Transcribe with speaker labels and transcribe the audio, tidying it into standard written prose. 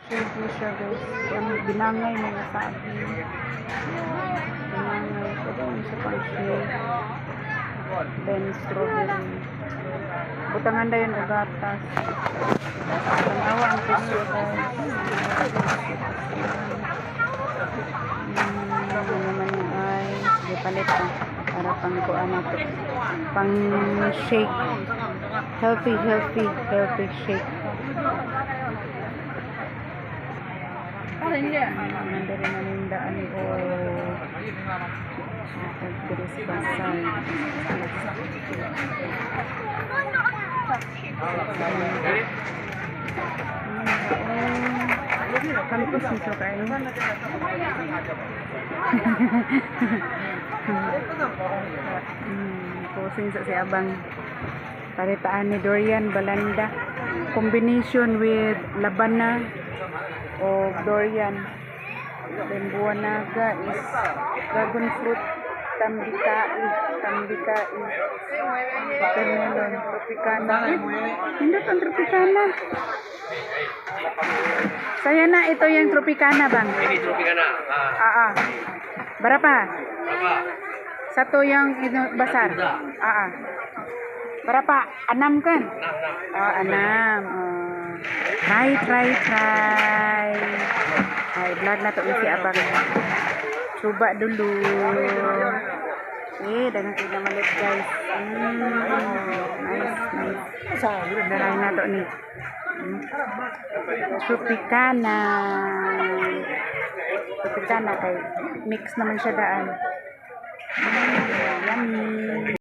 Speaker 1: Simple siya guys. Yung binangay mga sabi. Binangay. Pwede mo siya pang shake. Then strawberry. Butangan na yun o gatas. Tanawa ang presyo guys. Ano naman yung ay. Sige palit pa. Para pang kuan na ito. Pang shake. Healthy shake. Nandari na nindaan ko Pagdiris Basay Kampus nito kayo posing sa si Abang paritaan ni Dorian Balanda combination with labana o durian. Then buwanaga is dragon fruit, tambikai, watermelon, tropicana. Hindi pang tropicana. Saya na ito yung tropicana bang?
Speaker 2: Ini tropicana.
Speaker 1: Berapa?
Speaker 2: Berapa?
Speaker 1: Satu yang itu besar. Berapa? 6 kan?
Speaker 2: 6.
Speaker 1: Oh, 6. Try. Ay, vlog na to si Abang. Coba dulu. Dengan kita malit guys. Nice. Daray na to ni. Tropicana kay mix naman siya daan. Yummy.